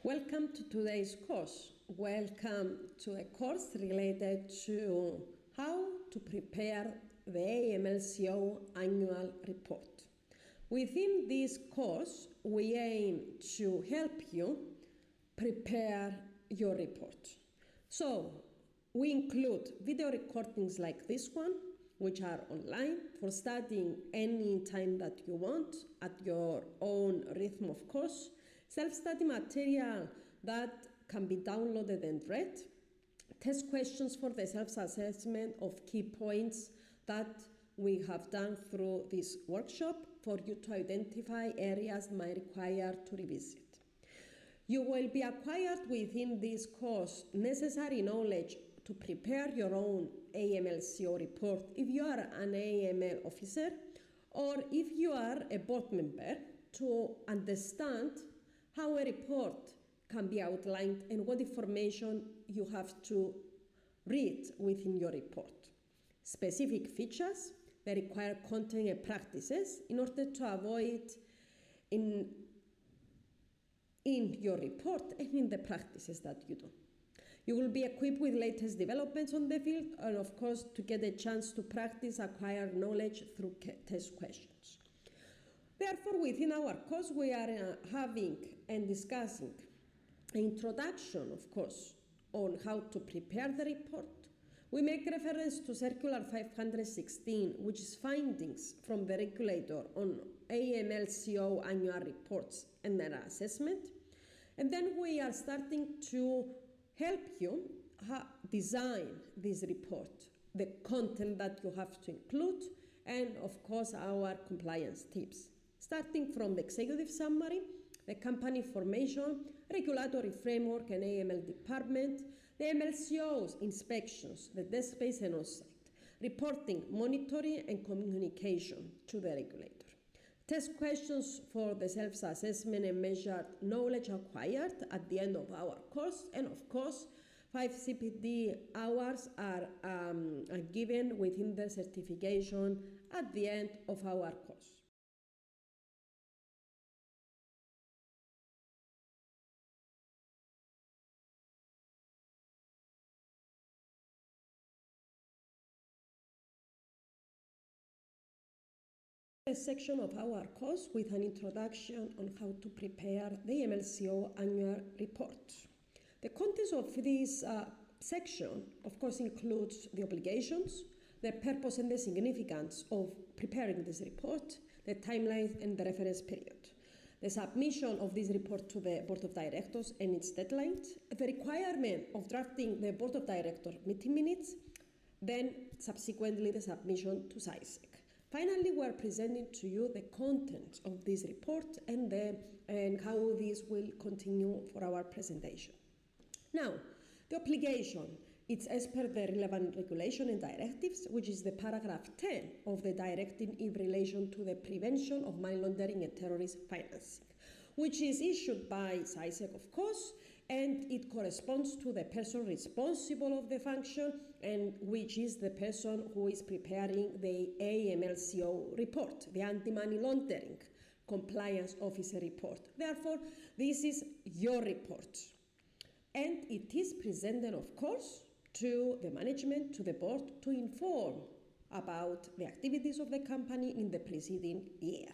Welcome to today's course. Welcome to a course related to how to prepare the AMLCO Annual Report. Within this course, we aim to help you prepare your report. So, we include video recordings like this one, which are online for studying any time that you want at your own rhythm, of course. Self-study material that can be downloaded and read. Test questions for the self-assessment of key points that we have done through this workshop for you to identify areas that might require to revisit. You will be acquired within this course necessary knowledge to prepare your own AMLCO report if you are an AML officer or if you are a board member, to understand how a report can be outlined and what information you have to read within your report. Specific features, the required content and practices in order to avoid in your report and in the practices that you do. You will be equipped with latest developments on the field and, of course, to get a chance to practice acquired knowledge through test questions. Therefore, within our course, we are having and discussing an introduction, of course, on how to prepare the report. We make reference to Circular 516, which is findings from the regulator on AMLCO annual reports and their assessment. And then we are starting to help you design this report, the content that you have to include, and of course our compliance tips. Starting from the executive summary, the company formation, regulatory framework and AML department, the MLCO's inspections, the desk-based and on-site, reporting, monitoring and communication to the regulator. Test questions for the self-assessment and measured knowledge acquired at the end of our course, and of course 5 CPD hours are given within the certification at the end of our course. A section of our course with an introduction on how to prepare the AMLCO annual report. The contents of this section, of course, includes the obligations, the purpose and the significance of preparing this report, the timeline and the reference period, the submission of this report to the Board of Directors and its deadlines, the requirement of drafting the Board of Directors meeting minutes, then subsequently the submission to CySEC. Finally, we are presenting to you the content of this report and how this will continue for our presentation. Now, the obligation, it's as per the relevant regulation and directives, which is the paragraph 10 of the directive in relation to the prevention of money laundering and terrorist financing, which is issued by CySEC, of course, and it corresponds to the person responsible of the function, and which is the person who is preparing the AMLCO report, the Anti-Money Laundering Compliance Officer report. Therefore, this is your report. And it is presented, of course, to the management, to the board, to inform about the activities of the company in the preceding year.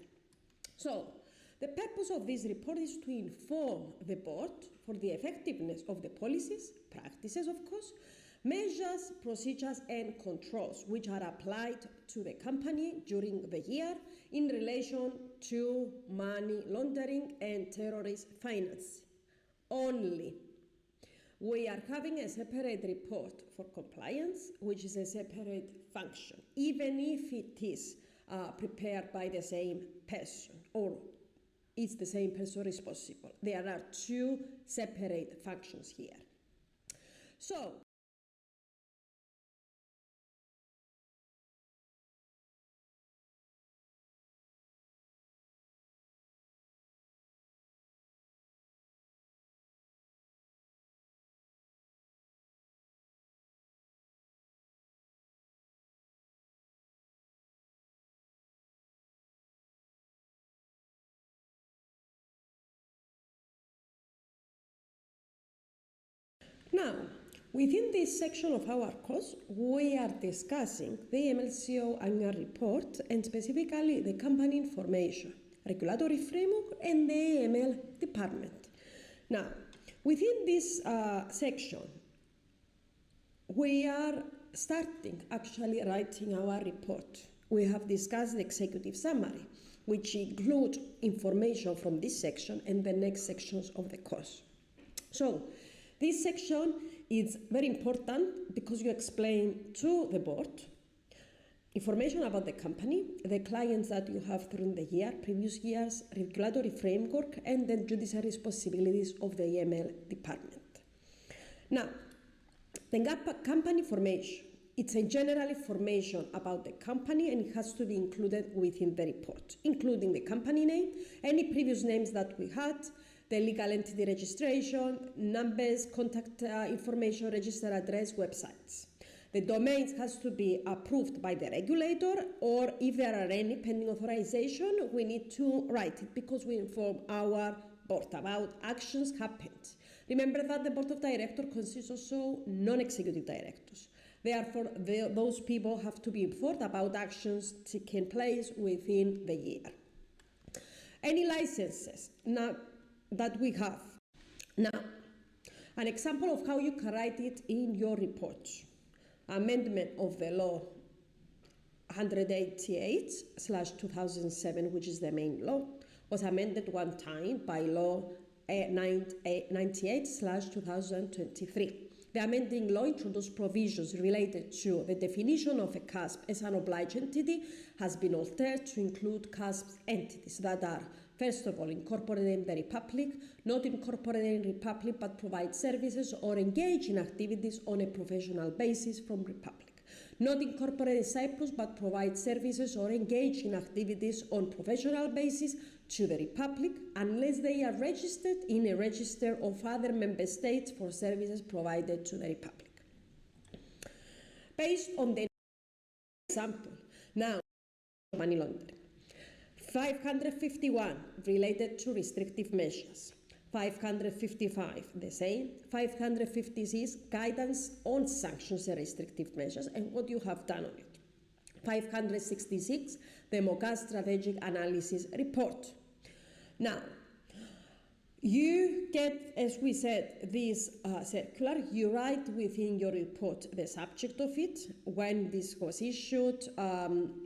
So, the purpose of this report is to inform the board for the effectiveness of the policies, practices, of course, measures, procedures, and controls which are applied to the company during the year in relation to money laundering and terrorist finance. Only. We are having a separate report for compliance, which is a separate function, even if it is prepared by the same person or it's the same person responsible. There are two separate functions here. So, Now, within this section of our course, we are discussing the AMLCO Annual Report and specifically the company information, regulatory framework, and the AML department. Now, within this section, we are starting actually writing our report. We have discussed the executive summary, which includes information from this section and the next sections of the course. So, this section is very important because you explain to the board information about the company, the clients that you have during the year, previous years, regulatory framework, and the judicial responsibilities of the AML department. Now, the company information, it's a general information about the company and it has to be included within the report, including the company name, any previous names that we had, the legal entity registration, numbers, contact information, register address, websites. The domains has to be approved by the regulator, or if there are any pending authorization, we need to write it because we inform our board about actions happened. Remember that the board of directors consists also non-executive directors. Therefore, those people have to be informed about actions taking place within the year. Any licenses now that we have. Now, an example of how you can write it in your report. Amendment of the law 188/2007, which is the main law, was amended one time by law 98/2023. The amending law introduced provisions related to the definition of a CASP as an obliged entity has been altered to include CASP entities that are, first of all, incorporated in the Republic, not incorporated in the Republic but provide services or engage in activities on a professional basis from Republic, not incorporated in Cyprus but provide services or engage in activities on professional basis to the Republic unless they are registered in a register of other member states for services provided to the Republic. Based on the example, now money laundering. 551 related to restrictive measures. 555 the same. 556 guidance on sanctions and restrictive measures and what you have done on it. 566 the MOGA strategic analysis report. Now, you get, as we said, this circular. You write within your report the subject of it, when this was issued,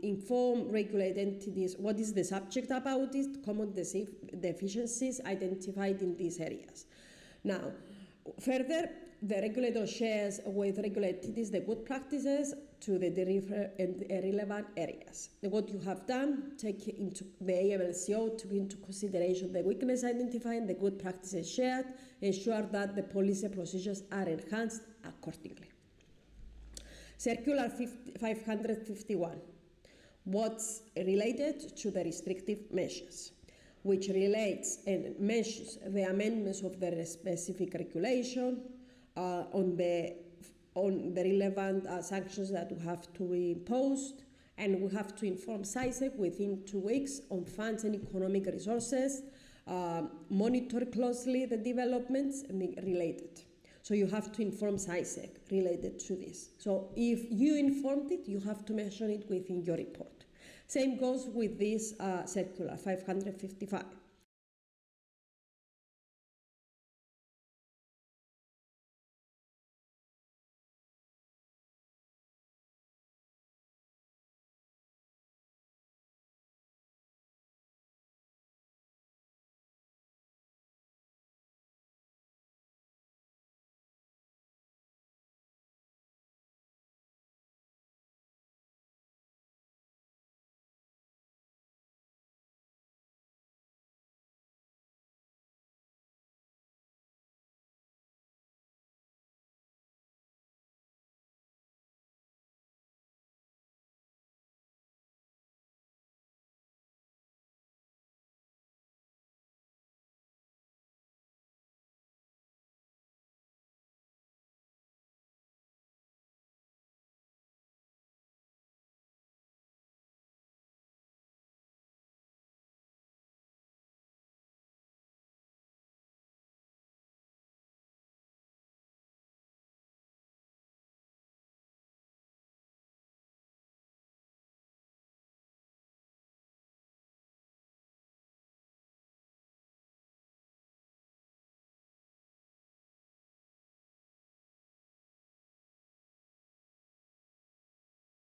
inform regulated entities what is the subject about it, common deficiencies identified in these areas. Now, further, the regulator shares with regulated entities the good practices to the relevant areas. What you have done, take into the AMLCO, took into consideration the weakness identified and the good practices shared, ensure that the policy procedures are enhanced accordingly. Circular 551, what's related to the restrictive measures, which relates and mentions the amendments of the specific regulation on the relevant sanctions that we have to be imposed, and we have to inform CySEC within 2 weeks on funds and economic resources, monitor closely the developments related. So you have to inform CySEC related to this. So if you informed it, you have to mention it within your report. Same goes with this circular 555.